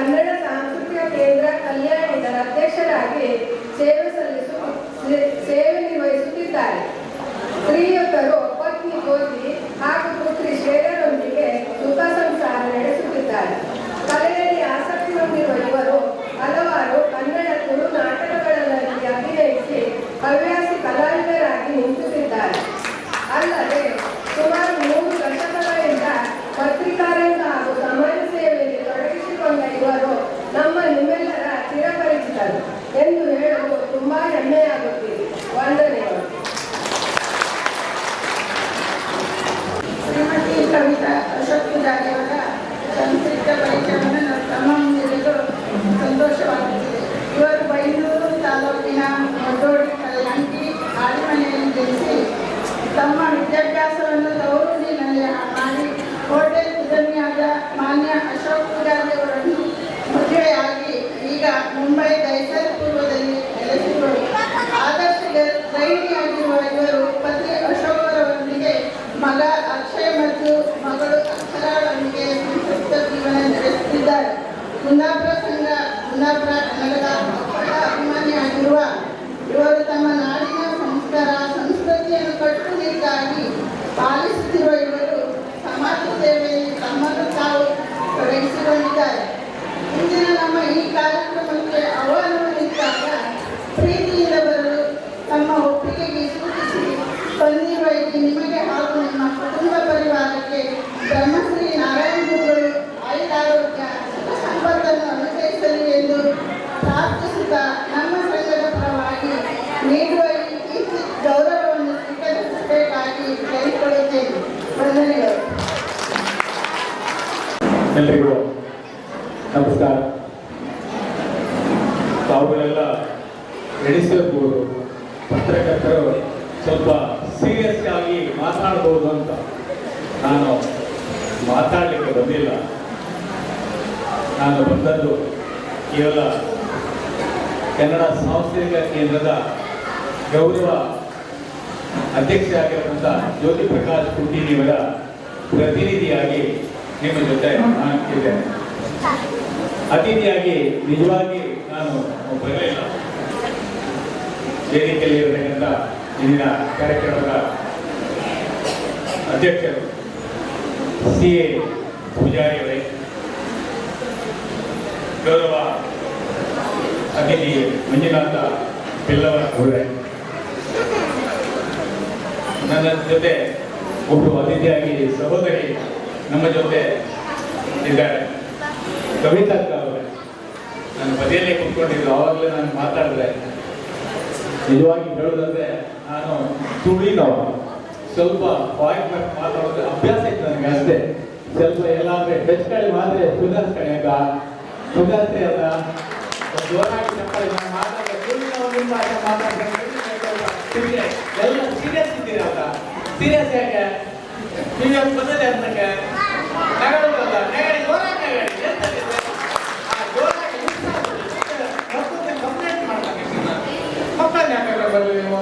ಕನ್ನಡ ಸಾಂಸ್ಕೃತಿಕ ಕೇಂದ್ರ ಕಲ್ಯಾಣಿದ ಅಧ್ಯಕ್ಷರಾಗಿ ಸೇವೆ ನಿರ್ವಹಿಸುತ್ತಿದ್ದಾರೆ. ಶ್ರೀಯುತರು ಪತ್ನಿ ಜ್ಯೋತಿ ಹಾಗೂ ಪುತ್ರಿ ಶ್ರೇಯರೊಂದಿಗೆ ಸುಖ ಸಂಸಾರ ನಡೆಸುತ್ತಿದ್ದಾರೆ. ಕಲೆಯಲ್ಲಿ ಆಸಕ್ತಿ ಹೊಂದಿರುವ ಇವರು ಹಲವಾರು ಕನ್ನಡ ತುಳು ನಾಟಕಗಳಲ್ಲಿ ಅಭಿನಯಿಸಿ ಹವ್ಯಾಸಿ ಕಲಾವಿದರಾಗಿ ನಿಂತುತ್ತಿದ್ದಾರೆ. ಅಲ್ಲದೆ ಸುಮಾರು 3 ದಶಕಗಳಿಂದ ಪತ್ರಿಕಾರಂಗ ಹಾಗೂ ಸಮಾಜ ಸೇವೆಯಲ್ಲಿ ತೊಡಗಿಸಿಕೊಂಡ ಇವರು ನಿಮ್ಮೆಲ್ಲರ ಚಿರಪರಿಚಿತರು ಎಂದು ಹೇಳಲು ತುಂಬಾ ಹೆಮ್ಮೆಯಾಗುತ್ತಿದೆ. ವಂದನೆಗಳು. ಶ್ರೀಮತಿ ಕವಿತಾ ಅಶೋಕ್ ಪೂಜಾರಿಯವರ ಸಂಸ್ಕೃತ ಪರಿಚಯವನ್ನು ನಾವು ತಮ್ಮ ಮುಂದಿರಲು ಸಂತೋಷವಾಗುತ್ತಿದೆ. ಇವರು ಬೈಂದೂರು ತಾಲೂಕಿನ ಮೊಡ್ಡೋಡಿ ಕಲ್ಲಂಟಿ ಆಡಿಮನೆಯಲ್ಲಿ ಜನಿಸಿ ತಮ್ಮ ವಿದ್ಯಾಭ್ಯಾಸವನ್ನು ತವರೂರಿನಲ್ಲಿ ಮಾಡಿ ಹೋಟೆಲ್ ಉದ್ಯಮಿಯಾದ ಮಾನ್ಯ ಅಶೋಕ್ ಪೂಜಾರಿಯವರನ್ನು ಮದುವೆಯಾಗಿ ಈಗ ಮುಂಬೈ ದೈಸರ್ ಪೂರ್ವದಲ್ಲಿ ನೆಲೆಸಿರುವರು. ಆದರ್ಶ ಗೃಹಿಣಿಯಾಗಿರುವ ಇವರು ಪತಿ ಅಶೋಕ್ ಅವರೊಂದಿಗೆ ಮಗ ಅಕ್ಷಯ್ ಮತ್ತು ಮಗಳು ಅಕ್ಷರಳೊಂದಿಗೆ ಸಂತೃಪ್ತ ಜೀವನ ನಡೆಸುತ್ತಿದ್ದಾರೆ. ಕುಂದಾಪುರ ಕನ್ನಡದ ಅಪ್ಪಟ ಅಭಿಮಾನಿಯಾಗಿರುವ ಇವರು ತಮ್ಮ ನಾಡಿನ ಸಂಸ್ಕಾರ ಸಂಸ್ಕೃತಿಯನ್ನು ಕಟ್ಟುನಿಟ್ಟಾಗಿ ಪಾಲಿಸುತ್ತಿರುವ ಇವರು ಸಮಾಜ ಸೇವೆಯಲ್ಲಿ ತಮ್ಮನ್ನು ತಾವು ತೊಡಗಿಸಿಕೊಂಡಿದ್ದಾರೆ. ಇಂದಿನ ನಮ್ಮ ಈ ಕಾರ್ಯಕ್ರಮಕ್ಕೆ ಆಹ್ವಾನವಿದ್ದಾಗ ಪ್ರೀತಿಯಿಂದ ಬರಲು ತಮ್ಮ ಒಪ್ಪಿಗೆಗೆ ಸೂಚಿಸಿ ಬಂದಿರುವ ನಿಮಗೆ ಹಾಗೂ ನಿಮ್ಮ ಕುಟುಂಬ ಪರಿವಾರಕ್ಕೆ ಬ್ರಹ್ಮಶ್ರೀ ನಾರಾಯಣ ಗುರುಗಳು ಆಯುರಾರೋಗ್ಯ ಸಂಪತ್ತನ್ನು ಅನುಗ್ರಹಿಸಲಿ ಎಂದು ಪ್ರಾರ್ಥಿಸುತ್ತಾ ನಮ್ಮ ಸಂಘದ ಪರವಾಗಿ ನೀಡುವ ಈ ಗೌರವವನ್ನು ಸ್ವೀಕರಿಸಬೇಕಾಗಿ ಕೇಳಿಕೊಳ್ಳುತ್ತೇನೆ. ವಂದನೆಗಳು. ಎಲ್ರಿಗೂ ನಮಸ್ಕಾರ. ತಾವುಗಳೆಲ್ಲ ಎಣಿಸಬಹುದು, ಪತ್ರಕರ್ತರು ಸ್ವಲ್ಪ ಸೀರಿಯಸ್ ಆಗಿ ಮಾತಾಡಬಹುದು ಅಂತ. ನಾನು ಮಾತಾಡಲಿಕ್ಕೆ ಬಂದಿಲ್ಲ. ನಾನು ಬಂದದ್ದು ಕೇವಲ ಕನ್ನಡ ಸಾಂಸ್ಕೃತಿಕ ಕೇಂದ್ರದ ಗೌರವ ಅಧ್ಯಕ್ಷ ಆಗಿರುವಂಥ ಜ್ಯೋತಿ ಪ್ರಕಾಶ್ ಕುಂಟಿನಿಯವರ ಪ್ರತಿನಿಧಿಯಾಗಿ ನಿಮ್ಮ ಜೊತೆ ನಾನು ಇದ್ದೇನೆ. ಅತಿಥಿಯಾಗಿ ನಿಜವಾಗಿ ನಾನು ಬರಲಿಲ್ಲ. ವೇದಿಕೆಯಲ್ಲಿ ಇರತಕ್ಕಂಥ ಇಂದಿನ ಕಾರ್ಯಕ್ರಮದ ಅಧ್ಯಕ್ಷರು CA ಪೂಜಾರಿಯವರೇ, ಗೌರವ ಅತಿಥಿ ಮಂಜುನಾಥ ಪಿಲ್ಲವರ ಅವರೇ, ನನ್ನ ಜೊತೆ ಒಬ್ಬರು ಅತಿಥಿಯಾಗಿ ಸಹೋದರಿ ನಮ್ಮ ಜೊತೆ ಇದ್ದಾರೆ, ಕವಿತಾ ಅವರೇ. ನನ್ನ ಬದಿಯಲ್ಲೇ ಕುತ್ಕೊಂಡಿದ್ರು. ಆವಾಗಲೇ ನಾನು ಮಾತಾಡಿದ್ರೆ, ನಿಜವಾಗಿ ಹೇಳೋದಂದ್ರೆ ನಾನು ತುಳಿನವ, ಸ್ವಲ್ಪ ಪಾಯಿಂಟ್ ಮಾತಾಡೋದು ಅಭ್ಯಾಸ ಇತ್ತು ನನಗೆ ಅಷ್ಟೇ. ಸ್ವಲ್ಪ ಎಲ್ಲಾದ್ರೆ ಬೆಚ್ಕಳಿ ಮಾಡಿದ್ರೆ ಸುಧಾರಿಸ್ಕಣೆ ಅಲ್ಲ, ಸುಧಾರಿಸ್ತೆ ಅಲ್ಲ, ಜೋರಾಗಿ ಚಪ್ಪಾಳೆ ಮಾತಾಡಿದ್ರೆ ತುಳಿನವರಿಂದ ಮಾತಾಡ್ತಾರೆ ಎಲ್ಲ ಸೀರಿಯಸ್ ಇದ್ದೀರಾ ಅಂತ. ಸೀರಿಯಸ್ ಯಾಕೆ ಸೀರಿಯಸ್ ಬಂದದೆ ಅಂತಕ್ಕೆ ನಗಡೋದಲ್ಲ, ನಗಡಿ ಜೋರಾಗಿ ನಗಡಿ ಎಂತದೆ ಜೋರಾಗಿ ಕಂಪ್ಲೇಂಟ್ ಮಾಡ್ತಾರೆ. ಮಕ್ಕಳನ್ನ ಯಾಕೆ ಬರಲಿ ನೀವು?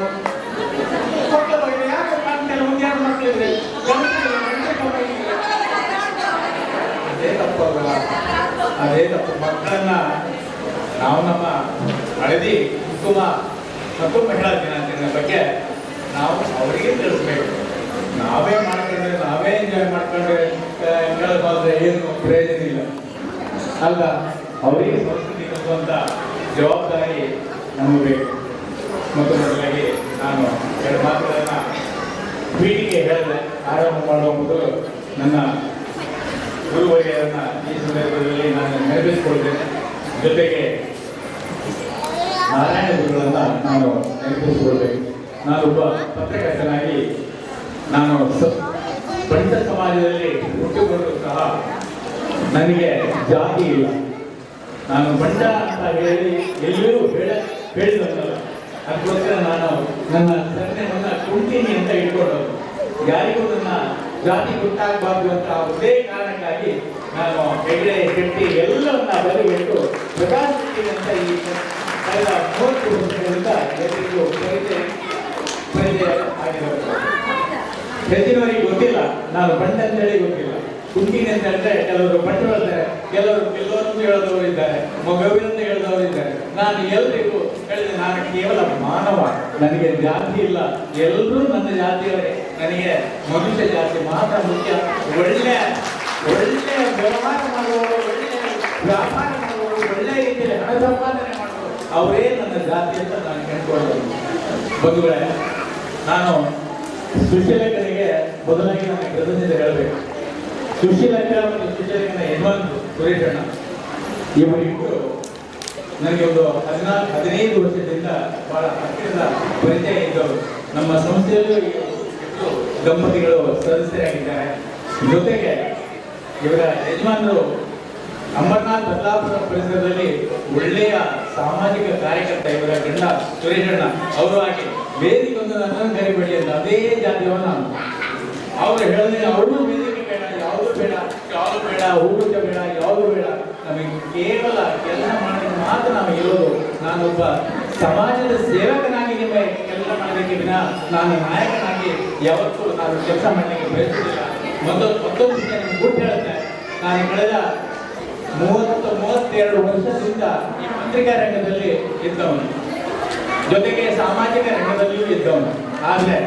ಮಕ್ಕಳ ಬಗ್ಗೆ ಯಾಕೆ ಕಾಣ್ತಾರೆ? ಒಂದು 2 ಮಕ್ಕಳಿದ್ರೆ ಅದೇ ತಪ್ಪಲ್ಲ, ಅದೇ ತಪ್ಪು. ಮಕ್ಕಳನ್ನ ನಾವು ನಮ್ಮ ಹಳದಿ ಕುಂಕುಮ ಮತ್ತು ಮಹಿಳಾ ದಿನಾಚರಣೆ ಬಗ್ಗೆ ನಾವು ಅವರಿಗೆ ತಿಳಿಸ್ಬೇಕು. ನಾವೇ ಮಾಡ್ಕೊಂಡ್ರೆ, ನಾವೇ ಎಂಜಾಯ್ ಮಾಡ್ಕೊಂಡ್ರೆ ಹೇಳೋದಾದ್ರೆ ಏನು ಪ್ರಯೋಜನ ಇಲ್ಲ ಅಲ್ಲ. ಅವರಿಗೆ ಸಂಸ್ಕೃತಿ ಕಲಿಸುವಂಥ ಜವಾಬ್ದಾರಿ ನಮಗೆ ಬೇಕು. ಮತ್ತು ಮೊದಲಾಗಿ ನಾನು 2 ಮಾತುಗಳನ್ನು ಪೀಠಿಗೆ ಹೇಳಿದೆ. ಆರಂಭ ಮಾಡುವ ಮೊದಲು ನನ್ನ ಗುರುವರಿಯರನ್ನು ಈ ಸಂದರ್ಭದಲ್ಲಿ ನಾನು ನೆನಪಿಸಿಕೊಳ್ತೇನೆ. ಜೊತೆಗೆ ನಾರಾಯಣ ಗುರುಗಳನ್ನು ನಾನು ನೆನಪಿಸಿಕೊಳ್ಬೇಕು. ನಾನೊಬ್ಬ ಪತ್ರಕರ್ತನಾಗಿ ನಾನು ಪಂಡಿತ ಸಮಾಜದಲ್ಲಿ ಹುಟ್ಟಿಕೊಂಡರೂ ಸಹ ನನಗೆ ಜಾತಿ ಇಲ್ಲ. ನಾನು ಬಂಡ ಅಂತ ಹೇಳಿ ಎಲ್ಲರೂ ಹೇಳಿದಲ್ಲ. ಅದಕ್ಕೋಸ್ಕರ ನಾನು ನನ್ನ ಸನ್ನೆಯನ್ನು ಕುಂಟಿನಿ ಅಂತ ಇಟ್ಕೊಂಡದ್ದು. ಯಾರಿಗೂ ನನ್ನ ಜಾತಿ ಗೊತ್ತಾಗಬಾರ್ದು ಅಂತ ಒಂದೇ ಕಾರಣಕ್ಕಾಗಿ ನಾನು ಹೆಗಡೆ ಕಟ್ಟಿ ಎಲ್ಲವನ್ನ ಬದಿಗಿಟ್ಟು ಪ್ರಕಾಶಿಸಿ ಅಂತ ಈ ಕಳೆದ 30 ವರ್ಷಗಳಿಂದ ಎಲ್ಲರಿಗೂ ಪರಿಚಯ ಆಗಿರೋದು. ಹೆಚ್ಚಿನವರಿಗೆ ಗೊತ್ತಿಲ್ಲ ನಾನು ಬಂಡ ಅಂತೇಳಿ ಗೊತ್ತಿಲ್ಲ. ಕುಂಕಿನಿ ಅಂತ ಹೇಳಿದ್ರೆ ಕೆಲವರು ಭಟ್ರು ಹೇಳ್ತಾರೆ, ಕೆಲವರು ಕೆಲವರು ಹೇಳದವರು ಇದ್ದಾರೆ, ಮೊಗವಿನಂತ ಹೇಳಿದವರು ಇದ್ದಾರೆ. ನಾನು ಎಲ್ರಿಗೂ ಹೇಳಿದೆ, ನಾನು ಕೇವಲ ಮಾನವ, ನನಗೆ ಜಾತಿ ಇಲ್ಲ, ಎಲ್ಲರೂ ನನ್ನ ಜಾತಿಯವರೇ, ನನಗೆ ಮನುಷ್ಯ ಜಾತಿ ಮಾತ್ರ ಮುಖ್ಯ. ಒಳ್ಳೆ ವ್ಯವಹಾರ ಮಾಡುವವರು, ಒಳ್ಳೆ ವ್ಯಾಪಾರ ಮಾಡುವವರು, ಒಳ್ಳೆ ರೀತಿಯಲ್ಲಿ ಹಣ ಸಂಪಾದನೆ ಮಾಡುವವರು ಅವರೇ ನನ್ನ ಜಾತಿ ಅಂತ ನಾನು ಕೇಳ್ಕೊಳ್ಳೋದು. ಬಂಧುಗಳೇ, ನಾನು ಸುಶೀಲಕ್ಕನಿಗೆ ಮೊದಲಾಗಿ ನನ್ನ ಕೃತಜ್ಞತೆ ಹೇಳಬೇಕು. ಸುಶೀಲಕ್ಕ ಮತ್ತು ಸುಶೀಲಕ್ಕನ ಯಜಮಾನರು ಸುರೇಶಣ್ಣ ಇವರಿಬ್ಬರು ನನಗೆ ಒಂದು 15 ವರ್ಷದಿಂದ ಬಹಳ ಹತ್ತಿರದ ಪರಿಚಯ ಇದ್ದವರು. ನಮ್ಮ ಸಂಸ್ಥೆಯಲ್ಲೂ ಇಬ್ಬರು ದಂಪತಿಗಳು ಸದಸ್ಯರಾಗಿದ್ದಾರೆ. ಜೊತೆಗೆ ಇವರ ಯಜಮಾನರು ಅಂಬರ್ನಾಥ್ ಬದಲಾಪುರ ಪರಿಸರದಲ್ಲಿ ಒಳ್ಳೆಯ ಸಾಮಾಜಿಕ ಕಾರ್ಯಕರ್ತ. ಇವರ ಗಂಡ ಸುರೇಶಣ್ಣ ಅವರು ಆಗಿ ವೇದಿಕೆಯೊಂದು ನನ್ನನ್ನು ಕರಿಬೇಡಿ ಅಂತ ಅದೇ ಜಾತಿಯವ ನಾನು. ಅವರು ಹೇಳಿದ್ರೆ ಅವರು ವೇದಿಕೆ ಬೇಡ, ಯಾವುದು ಬೇಡ, ಯಾವುದು ಬೇಡ, ಹೂಗುಚ್ಚ ಬೇಡ, ಯಾವುದು ಬೇಡ, ನಮಗೆ ಕೇವಲ ಕೆಲಸ ಮಾಡಿದ್ರೆ ಮಾತ್ರ ನಾವು ಇರೋದು. ನಾನೊಬ್ಬ ಸಮಾಜದ ಸೇವಕನಾಗಿ ನಿಮ್ಮ ಕೆಲಸ ಮಾಡಲಿಕ್ಕೆ ವಿನ ನಾನು ನಾಯಕನಾಗಿ ಯಾವತ್ತೂ ನಾನು ಕೆಲಸ ಮಾಡಲಿಕ್ಕೆ ಬಯಸುವುದಿಲ್ಲ. ಮತ್ತೊಂದು ವಿಷಯ ನಿಮ್ಗೆ ಗುಟ್ಟು ಹೇಳುತ್ತೆ, ನಾನು ಕಳೆದ 32 ವರ್ಷದಿಂದ ಈ ಪತ್ರಿಕಾ ರಂಗದಲ್ಲಿ ಇದ್ದವನು, ಜೊತೆಗೆ ಸಾಮಾಜಿಕ ರಂಗದಲ್ಲಿಯೂ ಇದ್ದವನು. ಆದರೆ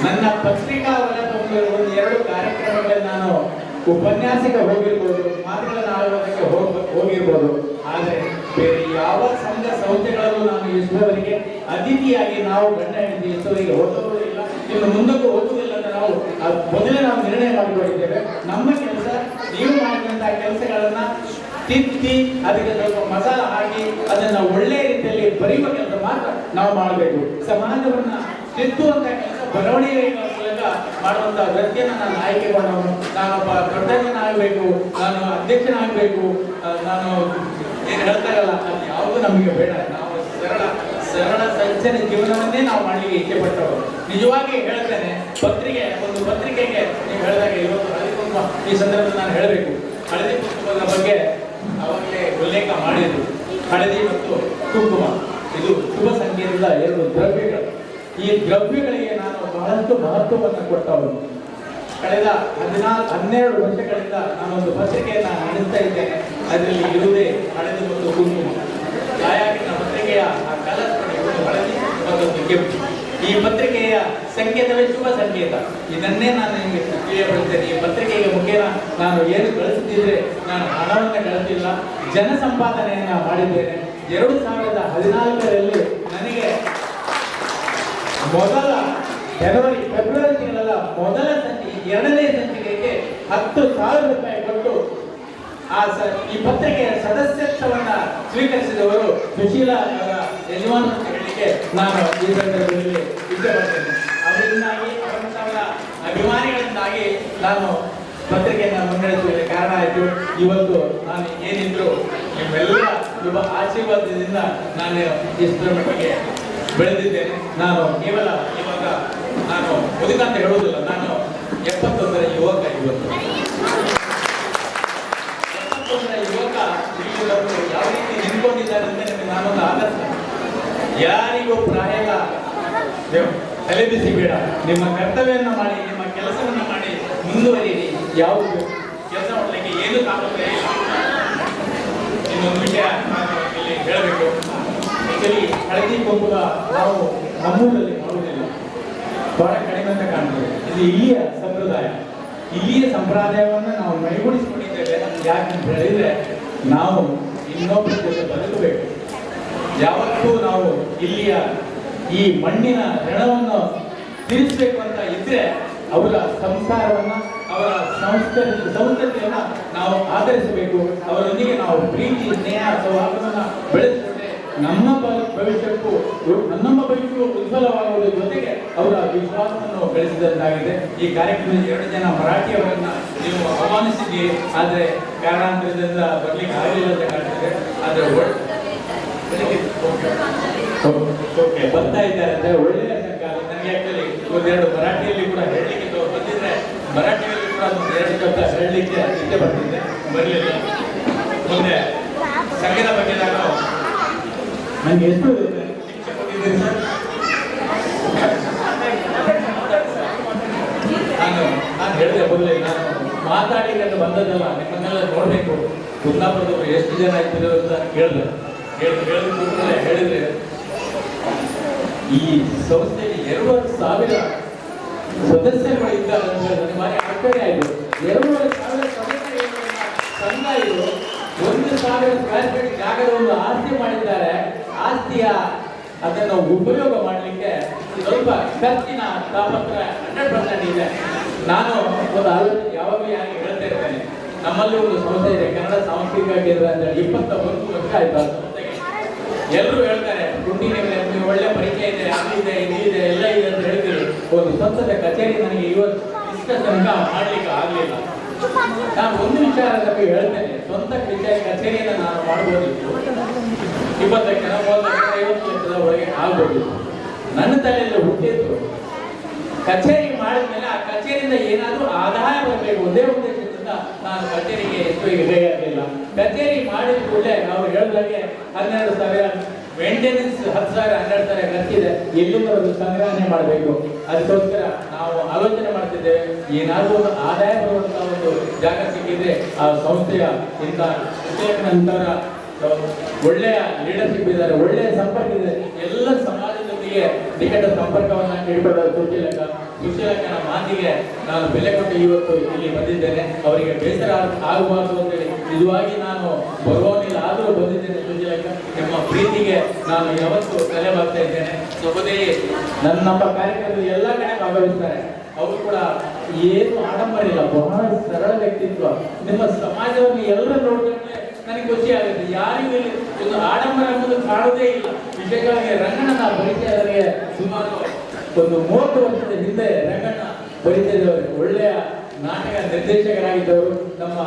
ನನ್ನ ಪತ್ರಿಕಾ ವಲಯದ ಒಂದು 2 ಕಾರ್ಯಕ್ರಮಗಳಲ್ಲಿ ನಾನು ಉಪನ್ಯಾಸಕ ಹೋಗಿರ್ಬೋದು, ಮಾತುಗಳನ್ನಾಡುವುದಕ್ಕೆ ಹೋಗಿರ್ಬೋದು. ಆದರೆ ಬೇರೆ ಯಾವ ಸಂಘ ಸಂಸ್ಥೆಗಳಲ್ಲೂ ನಾನು ಇಷ್ಟವರೆಗೆ ಅತಿಥಿಯಾಗಿ ನಾವು ಗಂಡ ಹೆಂಡತಿ ಇಷ್ಟವರೆಗೆ ಹೋದವರು ಇಲ್ಲ, ಇನ್ನು ಮುಂದಕ್ಕೂ ಹೋಗುವುದಿಲ್ಲ ಅಂತ ನಾವು ಮೊದಲೇ ನಾವು ನಿರ್ಣಯ ಮಾಡಿಕೊಂಡಿದ್ದೇವೆ. ನಮ್ಮ ಕೆಲಸ ನೀವು ಮಾಡಿದಂತಹ ಕೆಲಸಗಳನ್ನ ತಿತ್ತಿ ಅದಕ್ಕೆ ಸ್ವಲ್ಪ ಮಸಾಲ ಹಾಕಿ ಅದನ್ನ ಒಳ್ಳೆ ರೀತಿಯಲ್ಲಿ ಬರೆಯುವ ಕೆಲಸ ಮಾತ್ರ ನಾವು ಮಾಡಬೇಕು. ಸಮಾಜವನ್ನ ತಿದ್ದುವಂತ ಕೆಲಸ ಬರವಣಿಗೆ ಮೂಲಕ ಮಾಡುವಂತಹ ವ್ಯಕ್ತಿಯನ್ನು ನಾನು ಆಯ್ಕೆ ಮಾಡೋನು. ನಾನೊಬ್ಬ ದೊಡ್ಡನಾಗಬೇಕು, ನಾನು ಅಧ್ಯಕ್ಷನಾಗಬೇಕು, ನಾನು ಏನು ಹೇಳ್ತಾರಲ್ಲ ಅದು ಯಾವುದು ನಮಗೆ ಬೇಡ. ನಾವು ಸರಳ ಸಜ್ಜನ ಜೀವನವನ್ನೇ ನಾವು ಮಾಡಲಿಕ್ಕೆ ಇಚ್ಛೆ ಪಟ್ಟವರು. ನಿಜವಾಗಿ ಹೇಳ್ತೇನೆ, ಒಂದು ಪತ್ರಿಕೆಗೆ ನೀವು ಹೇಳಿದಾಗ ಇವತ್ತು ಹಳದಿ ಕುಂಕುಮ ಈ ಸಂದರ್ಭದಲ್ಲಿ ನಾನು ಹೇಳಬೇಕು. ಹಳದಿ ಕುಂಕುಮದ ಬಗ್ಗೆ ಅವಾಗಲೇ ಉಲ್ಲೇಖ ಮಾಡಿದ್ರು. ಹಳದಿ ಮತ್ತು ಕುಂಕುಮ ಇದು ಶುಭ ಸಂಕೇತದ 2 ದ್ರವ್ಯಗಳು. ಈ ದ್ರವ್ಯಗಳಿಗೆ ನಾನು ಬಹಳಷ್ಟು ಮಹತ್ವವನ್ನು ಕೊಟ್ಟವರು. ಕಳೆದ 12 ವರ್ಷಗಳಿಂದ ನಾನೊಂದು ಪತ್ರಿಕೆಯನ್ನು ನಡೆಸ್ತಾ ಇದ್ದೇನೆ. ಅದರಲ್ಲಿ ಇರುವುದೇ ಹಳದಿ ಮತ್ತು ಕುಂಕುಮ. ಹಾಗಾಗಿ ನಮ್ಮ ಪತ್ರಿಕೆಯ ಆ ಕಲರ್ ಹಳದಿ ಮತ್ತು ಕೆಂಪು. ಈ ಪತ್ರಿಕೆಯ ಸಂಕೇತವೇ ಶುಭ ಸಂಕೇತ. ಇದನ್ನೇ ನಾನು ನಿಮಗೆ ತಿಳಿಯಪಡಿಸ್ತೇನೆ. ಈ ಪತ್ರಿಕೆಗೆ ಮುಖೇನ ನಾನು ಏನು ಗಳಿಸುತ್ತಿದ್ರೆ ನಾನು ಹಣವನ್ನು ಗಳಿಸಿಲ್ಲ, ಜನ ಸಂಪಾದನೆಯನ್ನ ಮಾಡಿದ್ದೇನೆ. 2014ರಲ್ಲಿ ನನಗೆ ಮೊದಲ ಫೆಬ್ರವರಿ ತಿಂಗಳ ಮೊದಲ ಎರಡನೇ ಸಂಚಿಕೆಗೆ 10,000 ರೂಪಾಯಿ ಕೊಟ್ಟು ಈ ಪತ್ರಿಕೆಯ ಸದಸ್ಯತ್ವವನ್ನ ಸ್ವೀಕರಿಸಿದವರು ಸುಶೀಲಾ ಅವರ ಯಜಮಾನ ಅಂತ ಹೇಳಲಿಕ್ಕೆ ನಾನು ಈ ಸಂದರ್ಭದಲ್ಲಿ ಇಷ್ಟಪಡ್ತೇನೆ. ಅವರಿಂದಾಗಿ ಅವರ ಅಭಿಮಾನಿಗಳಿಂದಾಗಿ ನಾನು ಪತ್ರಿಕೆಯನ್ನು ಮುನ್ನಡೆಸುವ ಕಾರಣ ಆಯಿತು. ಇವತ್ತು ನಾನು ಏನಿದ್ರು ನಿಮ್ಮೆಲ್ಲ ಶುಭ ಆಶೀರ್ವಾದದಿಂದ ನಾನು ಇಷ್ಟರ ಮಟ್ಟಿಗೆ ಬೆಳೆದಿದ್ದೇನೆ. ನಾನು ಕೇವಲ ಇವಾಗ ನಾನು ಮುದುಕಂತ ಹೇಳುವುದಿಲ್ಲ, ನಾನು 71ರ ಯುವಕ. ಇವತ್ತು 71ರ ಯುವಕ ಯಾವ ರೀತಿ ನಿಂತ್ಕೊಂಡಿದ್ದಾರೆ ಅಂತ ನಿಮಗೆ ನಾನೊಂದು ಆದರ್ಶ. ಯಾರಿಗೂ ಪ್ರಾಯದ ತಲೆಬಿಸಿ ಬೇಡ, ನಿಮ್ಮ ಕರ್ತವ್ಯವನ್ನು ಮಾಡಿ, ನಿಮ್ಮ ಕೆಲಸವನ್ನು ಮಾಡಿ ಮುಂದುವರಿಯಿರಿ. ಯಾವುದು ಕೆಲಸ ಮಾಡಲಿಕ್ಕೆ ಏನು ತಾಪತ್ರೆ ಇಲ್ಲ. ಇನ್ನೊಂದು ವಿಷಯ ನಾನು ಇಲ್ಲಿ ಹೇಳಬೇಕು. ಆಕ್ಚುಲಿ ಹಳದಿ ಕುಂಕುಮ ನಾವು ನಮ್ಮೂರಲ್ಲಿ ಮಾಡುವುದಿಲ್ಲ, ಬಹಳ ಕಡಿಮೆ ಅಂತ ಕಾಣ್ತದೆ. ಇದು ಇಲ್ಲಿಯ ಸಂಪ್ರದಾಯ. ಇಲ್ಲಿಯ ಸಂಪ್ರದಾಯವನ್ನು ನಾವು ಮೈಗೂಡಿಸಿಕೊಂಡಿದ್ದೇವೆ. ಯಾಕಂತ ಹೇಳಿದ್ರೆ ನಾವು ಇನ್ನೊಬ್ಬರ ಜೊತೆ ಬದುಕಬೇಕು. ಯಾವತ್ತೂ ನಾವು ಇಲ್ಲಿಯ ಈ ಮಣ್ಣಿನ ಋಣವನ್ನು ತೀರಿಸಬೇಕು ಅಂತ ಇದ್ರೆ ಅವರ ಸಂಸ್ಕಾರವನ್ನ, ಅವರ ಸಂಸ್ಕೃತಿಯನ್ನ ನಾವು ಆಧರಿಸಬೇಕು. ಅವರೊಂದಿಗೆ ನಾವು ಪ್ರೀತಿ, ಸ್ನೇಹ, ಸೌಹಾರ್ದವನ್ನ ಬೆಳೆಸಿಕೊಂಡ್ರೆ ನಮ್ಮ ಭವಿಷ್ಯಕ್ಕೂ ಉಜ್ವಲವಾಗುವುದರ ಜೊತೆಗೆ ಅವರ ವಿಶ್ವಾಸವನ್ನು ಗಳಿಸಿದಂತಾಗಿದೆ. ಈ ಕಾರ್ಯಕ್ರಮದಲ್ಲಿ 2 ಜನ ಮರಾಠಿಯವರನ್ನ ನೀವು ಆಹ್ವಾನಿಸಿದ್ದೀರಿ, ಆದರೆ ಕಾರಣಾಂತರದಿಂದ ಬರ್ಲಿಕ್ಕೆ ಆಗಲಿಲ್ಲ ಅಂತ ಕಾಣ್ತದೆ. ಆದರೆ ಬರ್ತಾ ಇದ್ದಾರೆ ಅಂದ್ರೆ ಒಳ್ಳೆಯ ಸರ್ಕಾರ. ನನಗೆ ಆಕ್ಚುಲಿ 1-2 ಮರಾಠಿಯಲ್ಲಿ ಕೂಡ ಹೇಳಲಿಕ್ಕೆ ಬಂದಿದ್ರೆ ಮರಾಠಿಯಲ್ಲಿ ಕೂಡ 2 ಶಬ್ದ ಹೇಳಲಿಕ್ಕೆ ಇಚ್ಛೆ ಬರ್ತಿದ್ದೆ, ಬರಲಿಲ್ಲ. ಮುಂದೆ ಸಂಘದ ಬಗ್ಗೆ ನನಗೆ ಎಷ್ಟು ಶಿಕ್ಷೆ ಕೊಟ್ಟಿದ್ದೀರಿ ಸರ್? ನಾನು ಹೇಳಿದೆ ಮೊದಲೇ, ನಾನು ಮಾತಾಡಿಕೊಂಡು ಬಂದದಲ್ಲ, ನಿಮ್ಮನ್ನೆಲ್ಲ ನೋಡಬೇಕು. ಕುಂದಾಪುರದವರು ಎಷ್ಟು ಜನ ಇದ್ರು ಅಂತ ಹೇಳಿದ್ರೆ ಈ ಸಂಸ್ಥೆಗೆ 2,000 ಸದಸ್ಯರುಗಳು ಇದ್ದಾರೆ ಅಂತ ನನಗೆ ಭಾರಿ ಆಶ್ಚರ್ಯ ಆಯಿತು. 2,000 ಸದಸ್ಯರು ಸಂಘ ಇದು. 1,000 ಸ್ಕ್ವೇರ್ ಫೀಟ್ ಜಾಗದ ಒಂದು ಆಸ್ತಿ ಮಾಡಿದ್ದಾರೆ. ಆಸ್ತಿಯ ಅದನ್ನು ಉಪಯೋಗ ಮಾಡಲಿಕ್ಕೆ ಸ್ವಲ್ಪ ಖರ್ಚಿನ ತಾಪತ್ರ 100% ಇದೆ. ನಾನು ಒಂದು ಆಲೋಚನೆ ಯಾವಾಗಲೂ ಯಾಕೆ ಹೇಳ್ತಾ ಇರ್ತೇನೆ, ನಮ್ಮಲ್ಲಿ ಒಂದು ಸಂಸ್ಥೆ ಇದೆ, ಕನ್ನಡ ಸಾಂಸ್ಕೃತಿಕ ಕೇಂದ್ರ ಅಂತ ಹೇಳಿ. 21 ವರ್ಷ ಆಯ್ತು ಆ ಸಂಸ್ಥೆಗೆ. ಎಲ್ಲರೂ ಹೇಳ್ತಾರೆ ನಿಮಗೆ ಒಳ್ಳೆ ಪರಿಚಯ ಇದೆ, ಅದಿದೆ ಇದಿದೆ ಎಲ್ಲ ಇದೆ ಅಂತ ಹೇಳ್ತೀರಿ. ಒಂದು ಸ್ವಂತದ ಕಚೇರಿ ನನಗೆ ಇವತ್ತು ಇಷ್ಟ ತನಕ ಮಾಡ್ಲಿಕ್ಕೆ ಆಗಲಿಲ್ಲ. ನಾನು ಒಂದು ವಿಚಾರದ ಬಗ್ಗೆ ಹೇಳ್ತೇನೆ, ಸ್ವಂತ ಕಚೇರಿಯನ್ನು ನಾನು ಮಾಡ್ಬೋದಿತ್ತು. 20 ಲಕ್ಷ 30 ಲಕ್ಷ 50 ಲಕ್ಷದ ಒಳಗೆ ಆಗ್ಬೋದಿತ್ತು. ನನ್ನ ತಲೆಯಲ್ಲಿ ಹುಟ್ಟಿತ್ತು ಕಚೇರಿ ಮಾಡಿದ್ಮೇಲೆ ಆ ಕಚೇರಿಯಿಂದ ಏನಾದರೂ ಆದಾಯ ಬರಬೇಕು, ಒಂದೇ ಉದ್ದೇಶದಿಂದ ನಾನು ಕಚೇರಿಗೆ ಎಷ್ಟು ಇರಲಿಲ್ಲ. ಕಚೇರಿ ಮಾಡಿದ ಕೂಡಲೇ ನಾವು ಹೇಳಿದಾಗೆ 12,000 ಮೇಂಟೆನೆನ್ಸ್, 10,000 12,000 ಖರ್ಚಿದೆ. ಎಲ್ಲಿಂದ ಒಂದು ಸಂಗ್ರಹಣೆ ಮಾಡಬೇಕು. ಅದಕ್ಕೋಸ್ಕರ ನಾವು ಆಲೋಚನೆ ಮಾಡ್ತಿದ್ದೇವೆ, ಏನಾದರೂ ಒಂದು ಆದಾಯ ಬರುವಂತಹ ಒಂದು ಜಾಗ ಸಿಕ್ಕಿದ್ರೆ ಆ ಸಂಸ್ಥೆಯ ಇಂಥ ನಂತರ ಒಳ್ಳೆಯ ಲೀಡರ್ಶಿಪ್ ಇದ್ದಾರೆ, ಒಳ್ಳೆಯ ಸಂಪರ್ಕ ಇದೆ, ಎಲ್ಲ ಸಮಾಜದೊಂದಿಗೆ ನಿಕಟ ಸಂಪರ್ಕವನ್ನು ಇಟ್ಕೊಳ್ಳೋದು. ಸುಶೀಲಕ್ಕನ ಮಾತಿಗೆ ನಾನು ಬೆಲೆ ಕೊಟ್ಟು ಇವತ್ತು ಇಲ್ಲಿ ಬಂದಿದ್ದೇನೆ. ಅವರಿಗೆ ಬೇಸರ ಆಗಬಾರ್ದು ಅಂತೇಳಿ ನಿಜವಾಗಿ ನಾನು ಬರುವವನಿಲ್ಲ, ಆದರೂ ಬಂದಿದ್ದೇನೆ. ಸುಶೀಲಕ್ಕ, ನಿಮ್ಮ ಪ್ರೀತಿಗೆ ನಾನು ಯಾವತ್ತೂ ತಲೆ ಬಾಗ್ತಾ ಇದ್ದೇನೆ. ಸಹೋದರಿ ನಮ್ಮ ಕಾರ್ಯಕ್ರಮದಲ್ಲಿ ಎಲ್ಲ ಕಡೆ ಭಾಗವಹಿಸ್ತಾರೆ. ಅವರು ಕೂಡ ಏನು ಆಡಂಬರ ಇಲ್ಲ, ಬಹಳ ಸರಳ ವ್ಯಕ್ತಿತ್ವ. ನಿಮ್ಮ ಸಮಾಜವನ್ನು ಎಲ್ಲರೂ ನೋಡಿದ್ರೆ ನನಗೆ ಖುಷಿ ಆಗುತ್ತೆ. ಯಾರಿಗೂ ಒಂದು ಆಡಂಬರ ಅನ್ನೋದು ಕಾಣುವುದೇ ಇಲ್ಲ. ವಿಶೇಷವಾಗಿ ರಂಗಣ್ಣನ ಪರಿಚಯದವರಿಗೆ ಸುಮಾರು ಒಂದು 30 ವರ್ಷದ ಹಿಂದೆ ರಂಗಣ್ಣ ಪರಿಚಯದವರು, ಒಳ್ಳೆಯ ನಾಟಕ ನಿರ್ದೇಶಕರಾಗಿದ್ದವರು. ನಮ್ಮ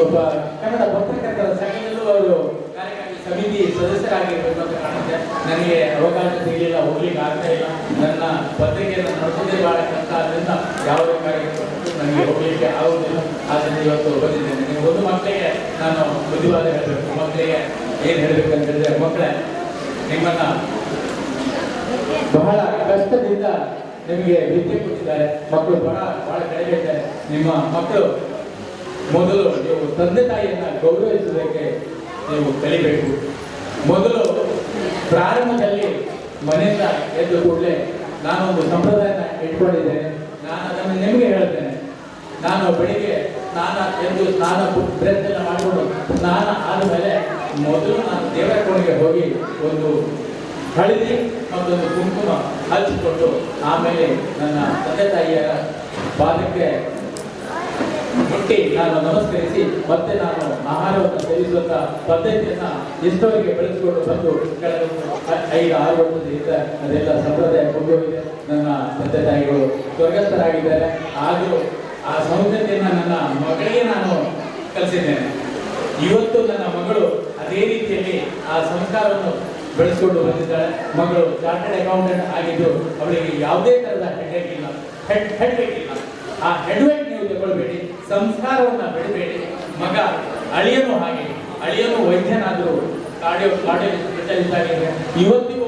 ಒಬ್ಬ ಕನ್ನಡ ಪತ್ರಕರ್ತರ ಸಂಘದಲ್ಲೂ ಅವರು ಕಾರ್ಯಕಾರಿ ಸಮಿತಿ ಸದಸ್ಯರಾಗಿರ್ಬೇಕು ಅಂತ ಕಾಣುತ್ತೆ. ನನಗೆ ಅವಕಾಶ ಸಿಗಲಿಲ್ಲ, ಹೋಗ್ಲಿಕ್ಕೆ ಆಗ್ತಾ ಇಲ್ಲ. ನನ್ನ ಪತ್ರಿಕೆಯನ್ನು ನಡೆಸೋದೇ ಬಹಳ ಕಷ್ಟ, ಆದ್ದರಿಂದ ಯಾವುದೇ ಕಾರ್ಯಕ್ರಮ ನನಗೆ ಹೋಗ್ಲಿಕ್ಕೆ ಆಗುವುದಿಲ್ಲ. ಆದ್ದರಿಂದ ಇವತ್ತು ಬಂದಿದ್ದೇನೆ. ನೀವು ಒಂದು ಮಕ್ಕಳಿಗೆ ನಾನು ಬುದ್ಧಿವಾದ ಹೇಳಬೇಕು. ಮಕ್ಕಳಿಗೆ ಏನು ಹೇಳಬೇಕಂತ ಹೇಳಿದ್ರೆ, ಮಕ್ಕಳೇ, ನಿಮ್ಮನ್ನ ಬಹಳ ಕಷ್ಟದಿಂದ ನಿಮಗೆ ವಿದ್ಯೆ ಕೊಟ್ಟಿದ್ದಾರೆ. ಮಕ್ಕಳು ಬಹಳ ಕಡಿಮೆ ಇದ್ದಾರೆ. ನಿಮ್ಮ ಮಕ್ಕಳು ಮೊದಲು ನೀವು ತಂದೆ ತಾಯಿಯನ್ನ ಗೌರವಿಸುವುದಕ್ಕೆ ನೀವು ಕಲಿಬೇಕು. ಮೊದಲು ಪ್ರಾರಂಭದಲ್ಲಿ ಮನೆಯಿಂದ ಎದ್ದು ಕೂಡಲೇ ನಾನೊಂದು ಸಂಪ್ರದಾಯನ ಇಟ್ಕೊಂಡಿದ್ದೇನೆ. ನಾನು ಅದನ್ನು ನಿಮಗೆ ಹೇಳ್ತೇನೆ. ನಾನು ಬೆಳಿಗ್ಗೆ ಸ್ನಾನ ಪ್ರಯತ್ನ ಮಾಡಿಕೊಂಡು ಸ್ನಾನ ಆದಮೇಲೆ ಮೊದಲು ನಾನು ದೇವರ ಕೋಣೆಗೆ ಹೋಗಿ ಒಂದು ಹಳದಿ ಮತ್ತೊಂದು ಕುಂಕುಮ ಹಚ್ಚಿಕೊಂಡು ಆಮೇಲೆ ನನ್ನ ತಂದೆ ತಾಯಿಯರ ಪಾದಕ್ಕೆ ಮುಟ್ಟಿ ನಾನು ನಮಸ್ಕರಿಸಿ ಮತ್ತೆ ನಾನು ಆಹಾರವನ್ನು ಸೇವಿಸುವಂತ ಪದ್ಧತಿಯನ್ನ ಎಷ್ಟವರಿಗೆ ಬೆಳೆಸಿಕೊಂಡು ಬಂದು ಕಳೆದ 5-6 ವರ್ಷದಿಂದ ಅದೆಲ್ಲ ಸಂಪ್ರದಾಯ ಕೊಂಡೋಗಿದೆ. ನನ್ನ ತಂದೆ ತಾಯಿಗಳು ಸ್ವರ್ಗಸ್ಥರಾಗಿದ್ದಾರೆ. ಆದರೂ ಆ ಸಂಸ್ಕೃತಿಯನ್ನು ನನ್ನ ಮಗಳಿಗೆ ನಾನು ಕಲಿಸಿದ್ದೇನೆ. ಇವತ್ತು ನನ್ನ ಮಗಳು ಅದೇ ರೀತಿಯಲ್ಲಿ ಆ ಸಂಸ್ಕಾರವನ್ನು ಬೆಳೆಸ್ಕೊಂಡು ಬಂದಿದ್ದಾಳೆ. ಮಗಳು ಚಾರ್ಟರ್ಡ್ ಅಕೌಂಟೆಂಟ್ ಆಗಿದ್ದು ಅವಳಿಗೆ ಯಾವುದೇ ತರಹದ ಹೆಡ್ವೇಕ್ ಇಲ್ಲ. ಆ ಹೆಡ್ವೇಕ್ ನೀವು ತಗೊಳ್ಬೇಡಿ, ಸಂಸ್ಕಾರವನ್ನು ಬೆಳಿಬೇಡಿ. ಮಗ ಅಳಿಯನು ಹಾಗೆ, ಅಳಿಯನು ವೈದ್ಯನಾದರೂ ಕಾರ್ಡಿಯೋ ಸ್ಪೆಷಲಿಸ್ಟ್ ಆಗಿದ್ರೆ ಇವತ್ತಿಗೂ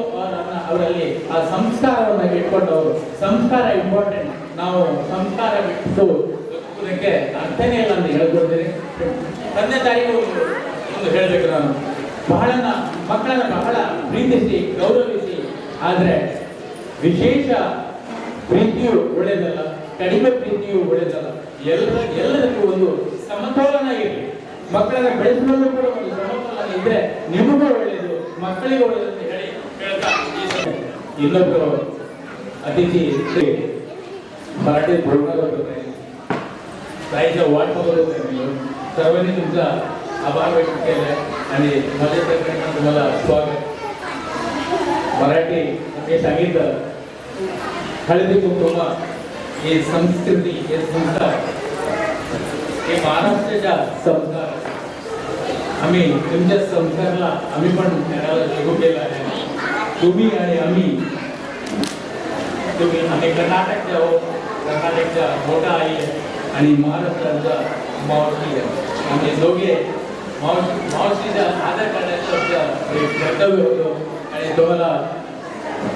ಅವರಲ್ಲಿ ಆ ಸಂಸ್ಕಾರವನ್ನು ಇಟ್ಕೊಂಡವರು. ಸಂಸ್ಕಾರ ಇಂಪಾರ್ಟೆಂಟ್. ನಾವು ಸಂಸ್ಕಾರ ಬಿಟ್ಟು ಬದುಕುವುದಕ್ಕೆ ಅರ್ಥನೇ ಇಲ್ಲ ಅಂತ ಹೇಳ್ಕೊಡ್ತೀನಿ. ತಂದೆ ತಾಯಿಗೂ ಒಂದು ಹೇಳಬೇಕು, ನಾನು ಮಕ್ಕಳನ್ನ ಬಹಳ ಪ್ರೀತಿಸಿ ಗೌರವಿಸಿ. ಆದರೆ ವಿಶೇಷ ಪ್ರೀತಿಯು ಒಳ್ಳೆಯದಲ್ಲ, ಕಡಿಮೆ ಪ್ರೀತಿಯು ಒಳ್ಳೆಯದಲ್ಲ. ಎಲ್ಲದಕ್ಕೂ ಒಂದು ಸಮತೋಲನ ಇರಲಿ. ಮಕ್ಕಳನ್ನ ಬೆಳೆಸುವಲ್ಲೂ ಕೂಡ ಒಂದು ಸಮತೋಲನ ಇದ್ರೆ ನಿಮಗೂ ಒಳ್ಳೆಯದು, ಮಕ್ಕಳಿಗೂ ಒಳ್ಳೆಯದು ಅಂತ ಹೇಳಿ ಹೇಳ್ತಾ ಇನ್ನೊಬ್ಬರು अतिथी मराठी बोलणार होतो ताईचा वाट बघत होते मी. सर्वांनी तुमचा आभार व्यक्त केलाय आणि माझ्यातर्फे तुम्हाला स्वागत. मराठी हे सांगितलं हळदी कुंकुम हे संस्कृती हे संस्कार हे महाराष्ट्राच्या संस्कार. आम्ही तुमच्या संस्कारला आम्ही पण त्याला सुरू केला आहे. तुम्ही आणि आम्ही आम्ही कर्नाटकच्या आहोत. कर्नाटकच्या मोठा आई आहे आणि महाराष्ट्राचा मावशी आहे. आम्ही दोघे मावशीचा आदर करण्याचं कर्तव्य होतो. आणि तुम्हाला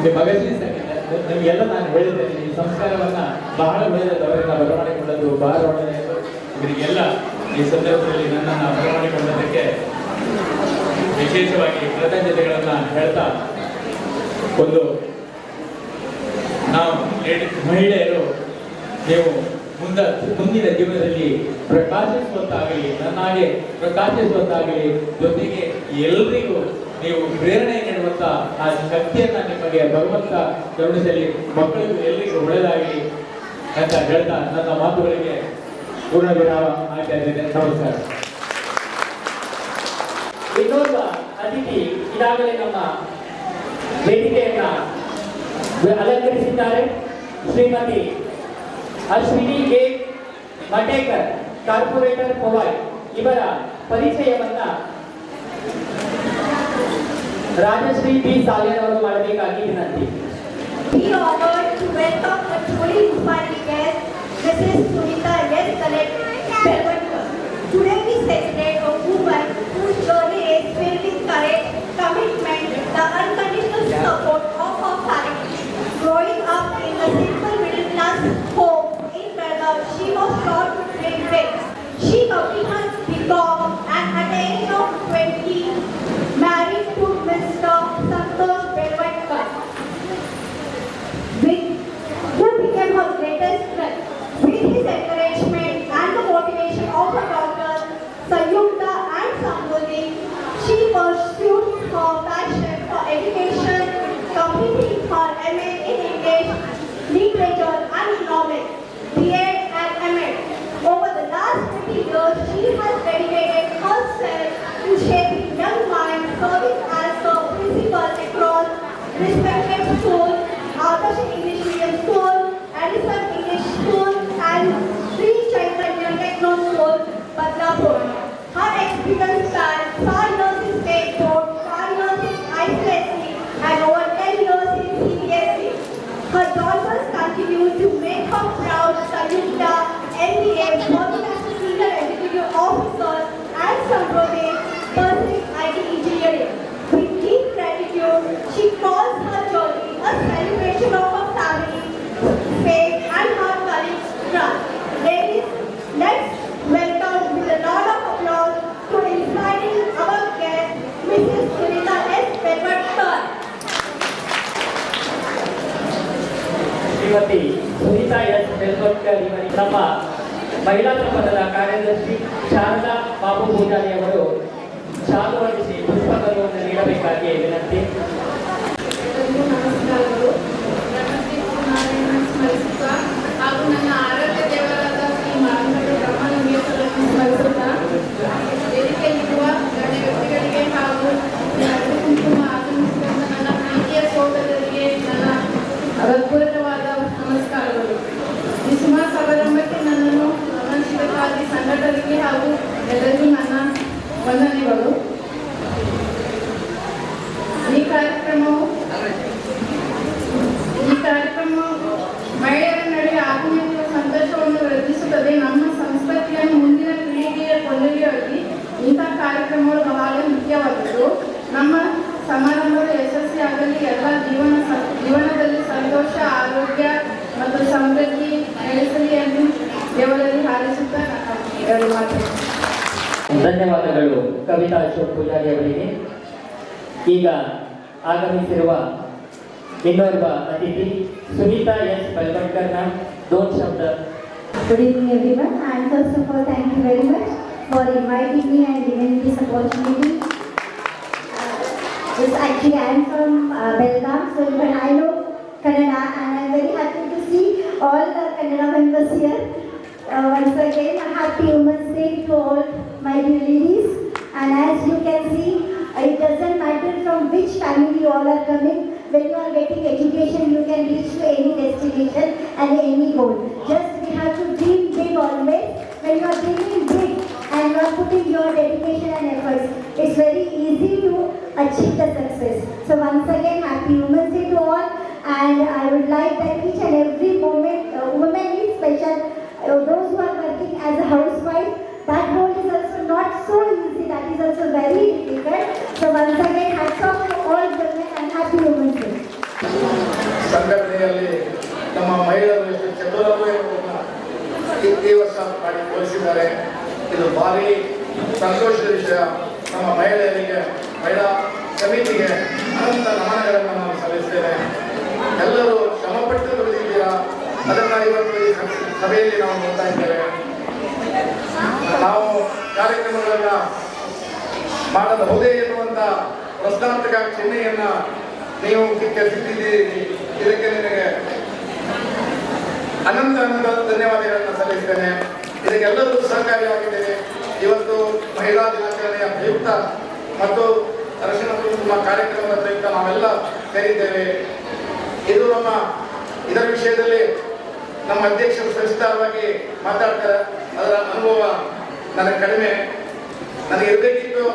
मी मगाशी सांगितलं ಎಲ್ಲ ನಾನು ಹೇಳಿದ್ದೇನೆ, ಈ ಸಂಸ್ಕಾರ ಕಾರ್ಯಕ್ರಮವನ್ನ ಬಹಳ ಒಳ್ಳೆಯದವರನ್ನ ಬರಮಾಡಿಕೊಂಡದ್ದು ಬಹಳ ಒಳ್ಳೆಯದು. ಇವರಿಗೆಲ್ಲ ಈ ಸಂದರ್ಭದಲ್ಲಿ ನನ್ನನ್ನು ಬರಮಾಡಿಕೊಂಡದಕ್ಕೆ ವಿಶೇಷವಾಗಿ ಕೃತಜ್ಞತೆಗಳನ್ನ ಹೇಳ್ತಾ, ಒಂದು ನಾವು ಮಹಿಳೆಯರು ನೀವು ಮುಂದಿನ ಜೀವನದಲ್ಲಿ ಪ್ರಕಾಶಿಸುವಂತಾಗಲಿ, ನನ್ನಾಗೆ ಪ್ರಕಾಶಿಸುವಂತಾಗಲಿ, ಜೊತೆಗೆ ಎಲ್ಲರಿಗೂ ನೀವು ಪ್ರೇರಣೆ ನೀಡುವಂತ ಆ ಶಕ್ತಿಯನ್ನ ನಿಮಗೆ ಭಗವಂತ ಕರುಣಿಸಲಿ, ಮಕ್ಕಳಿಗೂ ಎಲ್ಲರಿಗೂ ಒಳ್ಳೆಯದಾಗಲಿ ಅಂತ ಹೇಳ್ತಾ ನನ್ನ ಮಾತುಗಳಿಗೆ ಪೂರ್ಣ ವಿರಾಮ ಆಗ್ತಾ ಇದ್ದೇನೆ. ನಮಸ್ಕಾರ. ಇನ್ನೊಬ್ಬ ಅತಿಥಿ ಈಗಾಗಲೇ ನಮ್ಮ ವೇದಿಕೆಯನ್ನ ಅಲಂಕರಿಸಿದ್ದಾರೆ. Shrimati Ashwini A Matekar, corporator Powai. ಇವರ ಪರಿಚಯವನ್ನ ರಾಜಶ್ರೀ ಬಿ ಸಾಲೇರ್ ಅವರು ಮಾಡಬೇಕಾಗಿ ವಿನಂತಿ. We are honored to welcome a truly inspiring guest, Mrs. Sunita S. Belvatkar. Today we celebrate a woman whose journey is filled with courage, commitment, the unconditional support of her family. Growing up in a simple middle class home in Belgaum, she was taught to dream big. She completed BCom and at the age of 20 married to Mr. Santosh Belvatkar, who became her greatest friend. With his encouragement and the motivation of her daughters, Sayukta and Samruddhi, she pursued her passion for education, completing her MA in English, Literature and Economics, B.Ed and M.Ed. Over the last 20 years, she has dedicated herself to shaping young minds, serving as a principal across respected schools, Adarsh English Medium School, Addison English School, and Sri Chaitanya Techno School, Badlapur. Her experience spans 5 years in state board, 5 years in ICSE, and over 10 years in CBSE. Her daughters continue to make her proud. Sayukta, MBA, working as a senior executive officer, and Samruddhi, pursuing IT engineering. With deep gratitude, she calls her journey a celebration of her family, faith, and her courage, trust. Ladies, let's welcome with a lot of applause to inspiring our guest, Mrs. Sunita S. Belvatkar. Shrimati Sunita S Belvatkar ಇವರಿಗೆ ನಮ್ಮ ಮಹಿಳಾ ಸಂಘದ ಕಾರ್ಯದರ್ಶಿ ಶಾರದಾ ಬಾಬು ಪೂಜಾರಿ ಅವರು ಶಾಲು ಹೊರಡಿಸಿ ಪುಷ್ಪಗಳನ್ನು ನೀಡಬೇಕಾಗಿ ವಿನಂತಿ. ಎಲ್ಲರಿಗೂ ನಮಸ್ಕಾರಗಳು. ನನ್ನ ಶ್ರೀ ನಾರಾಯಣ ಸ್ಮರಿಸುತ್ತಾ ಹಾಗೂ ನನ್ನ ಆರಾಧ್ಯ ದೇವರಾದ ಶ್ರೀ ಮಾನಂದ ಬ್ರಹ್ಮಲಿಂಗೇಶ್ವರನ್ನು ಸ್ಮರಿಸುತ್ತಾ ವೇದಿಕೆಯಲ್ಲಿರುವ ಗಣ್ಯ ವ್ಯಕ್ತಿಗಳಿಗೆ ಹಾಗೂ ಕುಂಕುಮ ಆಗಮಿಸಿದಂತ ನನ್ನ ಪ್ರೀತಿಯ ಸೋದರರಿಗೆ ನನ್ನ ಹೃತ್ಪೂರ್ವಕವಾದ ನಮಸ್ಕಾರಗಳು. ಈ ಸುಮಾ ಸಮಾರಂಭಕ್ಕೆ ನನ್ನನ್ನು ಆಮಂತ್ರಿತಕ್ಕಾಗಿ ಸಂಘಟನೆಗೆ ಹಾಗೂ ಎಲ್ಲರಿಗೂ ನನ್ನ ವಂದನೆಗಳು. ಈ ಕಾರ್ಯಕ್ರಮವು ಮಹಿಳೆಯರ ನಡುವೆ ಆತ್ಮೀಯತೆಯ ಸಂತೋಷವನ್ನು ವೃದ್ಧಿಸುತ್ತದೆ. ನಮ್ಮ ಸಂಸ್ಕೃತಿಯನ್ನು ಮುಂದಿನ ಪೀಳಿಗೆಯ ಕೊಂಡೊಯ್ಯುವಲ್ಲಿ ಇಂತಹ ಕಾರ್ಯಕ್ರಮಗಳು ಬಹಳ ಮುಖ್ಯವಾದದ್ದು. ನಮ್ಮ ಸಮಾರಂಭದ ಯಶಸ್ವಿಯಾಗಲಿ ಎಲ್ಲ ಜೀವನದಲ್ಲಿ ಸಂತೋಷ, ಆರೋಗ್ಯ ಮತ್ತು ಸಮೃದ್ಧಿ ನೆಲೆಸಲಿ ಎಂದು ದೇವರಲ್ಲಿ ಹಾರೈಸುತ್ತಾ ಎರಡು ಮಾತು. ಧನ್ಯವಾದಗಳು ಕವಿತಾ ಅಶೋಕ್ ಪೂಜಾರಿ ಅವರಿಗೆ. ಈಗ ಆಗಮಿಸಿರುವ ಇನ್ನೋರ್ವ ಅತಿಥಿ ಸುನೀತಾ ಎಸ್ ಬೆಲ್ವಟ್ಕರ್ನ ದೋನ್ ಶಬ್ದ. Good evening everyone, and first of all thank you very much for inviting me and giving me this opportunity. Yes, actually I am from Belgaum, so even I know Kannada, and I am very happy to see all the Kannada members here. Once again, a happy Women's Day to all my dear ladies. And as you can see, it doesn't matter from which family you all are coming. When you are getting education, you can reach to any destination and any goal. Just we have to dream big always. When you are dreaming big and you are putting your dedication and efforts, it's very easy to achieve the success. So once again, happy Women's Day to all. And I would like that each and every moment, women is special. Those who are working as a housewife, that role is also not so easy. That is also very difficult. So once again, hats off to all women and happy Women's Day. ಸಂಘಟನೆಯಲ್ಲಿ ನಮ್ಮ ಮಹಿಳಾ ಮಹಿಳೆಯರು ಎಷ್ಟು ಚತುರರು ಎಂಬುದನ್ನು ಈ ವರ್ಷ ಮಾಡಿ ತೋರಿಸಿದ್ದಾರೆ. ಇದು ಭಾರಿ ಸಂತೋಷದ ವಿಷಯ. ನಮ್ಮ ಮಹಿಳೆಯರಿಗೆ, ಮಹಿಳಾ ಸಮಿತಿಗೆ ಅನಂತ ನಮನಗಳನ್ನು ನಾವು ಸಲ್ಲಿಸ್ತೇವೆ. ಎಲ್ಲರೂ ಶ್ರಮಪಟ್ಟು ದುಡಿದಿದ್ದೀರಾ, ಅದನ್ನು ಇವತ್ತು ಈ ಸಭೆಯಲ್ಲಿ ನಾವು ನೋಡ್ತಾ ಇದ್ದೇವೆ. ನಾವು ಕಾರ್ಯಕ್ರಮಗಳನ್ನು ಮಾಡಬಹುದೇ ಎನ್ನುವಂಥ ಪ್ರಶ್ನಾರ್ಥಕ ಚಿಹ್ನೆಯನ್ನ ನೀವು ಕೆತ್ತಿದ್ದೀರಿ. ಇದಕ್ಕೆ ನಿಮಗೆ ಅನಂತ ಧನ್ಯವಾದಗಳನ್ನು ಸಲ್ಲಿಸ್ತೇನೆ. ಇದಕ್ಕೆಲ್ಲರೂ ಸಹಕಾರಿಯಾಗಿದ್ದೇನೆ. ಇವತ್ತು ಮಹಿಳಾ ದಿನಾಚರಣೆಯ ಪ್ರಯುಕ್ತ ಮತ್ತು ಅರಶಿನ ಕುಂಕುಮ ಕಾರ್ಯಕ್ರಮದ ಪ್ರಯುಕ್ತ ನಾವೆಲ್ಲ ಸೇರಿದ್ದೇವೆ. ಇದು ಇದರ ವಿಷಯದಲ್ಲಿ ನಮ್ಮ ಅಧ್ಯಕ್ಷರು ಸವಿಸ್ತಾರವಾಗಿ ಮಾತಾಡ್ತಾರೆ. ಅದರ ಅನುಭವ ನನಗೆ ಕಡಿಮೆ, ನನಗೆ ಇರಬೇಕಿತ್ತು.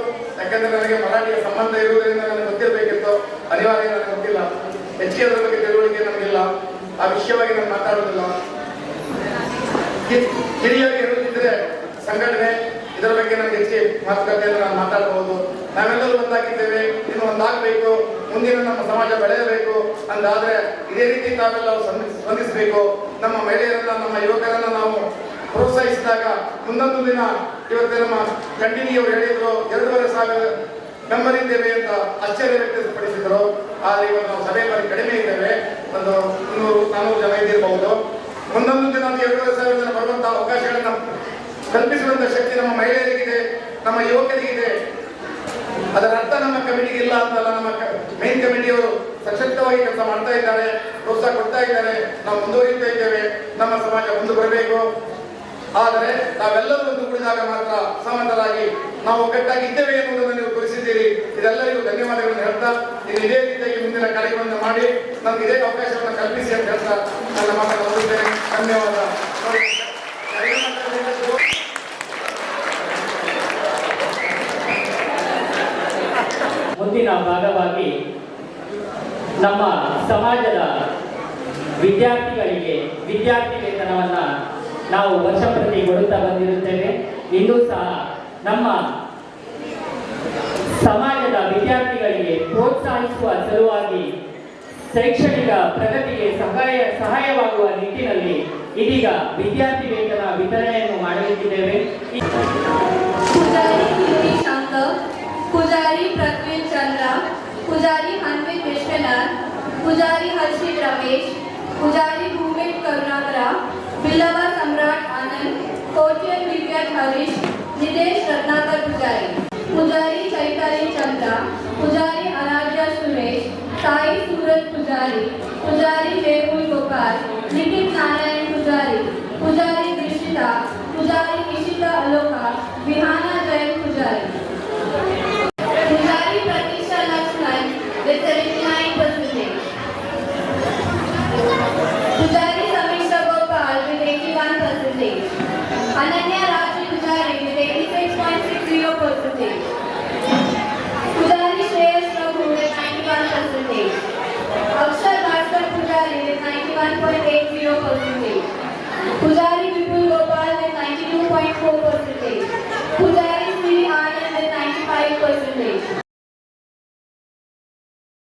ಯಾಕಂದ್ರೆ ನನಗೆ ಮರಾಠಿಯ ಸಂಬಂಧ ಇರುವುದರಿಂದ ನನಗೆ ಗೊತ್ತಿರಬೇಕಿತ್ತು. ಅನಿವಾರ್ಯ ನನಗೆ ಗೊತ್ತಿಲ್ಲ, ಹೆಚ್ಚಿಗೆ ಅದರ ಬಗ್ಗೆ ತಿಳುವಳಿಕೆ ನನಗಿಲ್ಲ. ಆ ವಿಷಯವಾಗಿ ನಾನು ಮಾತಾಡೋದಿಲ್ಲ. ಹಿರಿಯಾಗಿ ಹೇಳುತ್ತಿದ್ದರೆ ಸಂಘಟನೆ ಇದರ ಬಗ್ಗೆ ನನಗೆ ಹೆಚ್ಚಿಗೆ ಮಾತುಕತೆಯನ್ನು ನಾನು ಮಾತಾಡಬಹುದು. ನಾವೆಲ್ಲರೂ ಒಂದಾಗಿದ್ದೇವೆ, ಇನ್ನು ಒಂದಾಗಬೇಕು, ಮುಂದಿನ ನಮ್ಮ ಸಮಾಜ ಬೆಳೆಯಬೇಕು ಅಂತಾದ್ರೆ ಇದೇ ರೀತಿ ತಾವೆಲ್ಲ ಸ್ಪಂದಿಸಬೇಕು. ನಮ್ಮ ಮಹಿಳೆಯರನ್ನ, ನಮ್ಮ ಯುವಕರನ್ನ ನಾವು ಪ್ರೋತ್ಸಾಹಿಸಿದಾಗ ಮುಂದೊಂದು ದಿನ ಇವತ್ತು ನಮ್ಮ ಕಂಟಿನ್ಯೂ ಹೇಳಿದ್ರು 2,500 ಮೆಂಬರ್ ಇದ್ದೇವೆ ಅಂತ ಆಶ್ಚರ್ಯ ವ್ಯಕ್ತಪಡಿಸಿದ್ರು. ಆದರೆ ಇವತ್ತು ನಾವು ಸಭೆಯಲ್ಲಿ ಕಡಿಮೆ ಇದ್ದೇವೆ, ಒಂದು 300-400 ಜನ ಇದ್ದಿರಬಹುದು. ಮುಂದೊಂದು ದಿನ 2,500 ಜನ ಬರುವಂತಹ ಅವಕಾಶಗಳನ್ನು ಕಲ್ಪಿಸುವಂತ ಶಕ್ತಿ ನಮ್ಮ ಮಹಿಳೆಯರಿಗಿದೆ, ನಮ್ಮ ಯುವಕರಿಗಿದೆ. ಅದರ ಅರ್ಥ ನಮ್ಮ ಕಮಿಟಿಗೆ ಇಲ್ಲ ಅಂತಲ್ಲ. ನಮ್ಮ ಮೇನ್ ಕಮಿಟಿಯವರು ಸಶಕ್ತವಾಗಿ ಕೆಲಸ ಮಾಡ್ತಾ ಇದ್ದಾರೆ, ಪ್ರೋತ್ಸಾಹ ಕೊಡ್ತಾ ಇದ್ದಾರೆ. ನಾವು ಮುಂದುವರಿತಾ ಇದ್ದೇವೆ. ನಮ್ಮ ಸಮಾಜ ಮುಂದೆ ಬರಬೇಕು. ಆದರೆ ನಾವೆಲ್ಲರೂ ಒಂದುಗೂಡಿದಾಗ ಮಾತ್ರ ಸಮಂತರಾಗಿ ನಾವು ಒಗ್ಗಟ್ಟಾಗಿದ್ದೇವೆ ಎನ್ನುವುದನ್ನು ನೀವು ತೋರಿಸಿದ್ದೀರಿ. ಇದೆಲ್ಲರಿಗೂ ಧನ್ಯವಾದಗಳನ್ನು ಹೇಳ್ತಾ, ಇದೇ ರೀತಿಯಾಗಿ ಮುಂದಿನ ಕಾರ್ಯಕ್ರಮವನ್ನು ಮಾಡಿ ನಮ್ಗೆ ಇದೇ ಅವಕಾಶವನ್ನು ಕಲ್ಪಿಸಿ ಅಂತ ಹೇಳ್ತಾ ನನ್ನ ಮಾತನ್ನು ಮುಗಿಸ್ತೇನೆ. ಧನ್ಯವಾದ. ಮುಂದಿನ ಭಾಗವಾಗಿ ನಮ್ಮ ಸಮಾಜದ ವಿದ್ಯಾರ್ಥಿಗಳಿಗೆ ವಿದ್ಯಾರ್ಥಿ ವೇತನವನ್ನ ನಾವು ವರ್ಷ ಪ್ರತಿ ಕೊಡುತ್ತಾ ಬಂದಿರುತ್ತೇವೆ. ಇಂದು ಸಹ ನಮ್ಮ ಸಮಾಜದ ವಿದ್ಯಾರ್ಥಿಗಳಿಗೆ ಪ್ರೋತ್ಸಾಹಿಸುವ ಸಲುವಾಗಿ ಶೈಕ್ಷಣಿಕ ಪ್ರಗತಿಗೆ ಸಹಾಯವಾಗುವ ನಿಟ್ಟಿನಲ್ಲಿ ಇದೀಗ ವಿದ್ಯಾರ್ಥಿ ವೇತನ ವಿತರಣೆಯನ್ನು ಮಾಡಲಿದ್ದೇವೆ. पुजारी कीर्ति शंकर, पुजारी पृथ्वी चंद्र, पुजारी हन्वित विश्वनाथ, पुजारी हर्षित रमेश, पुजारी भूमित करुणाकरा, बिल्लवा सम्राट आनंद, कोटियन विद्यात हरीश, निदेश रत्नाकर पुजारी, पुजारी चैताली चंद्रा, पुजारी आराध्या सुरेश, साई सूरज पुजारी, पुजारी मेहुल गोपाल, लिटिल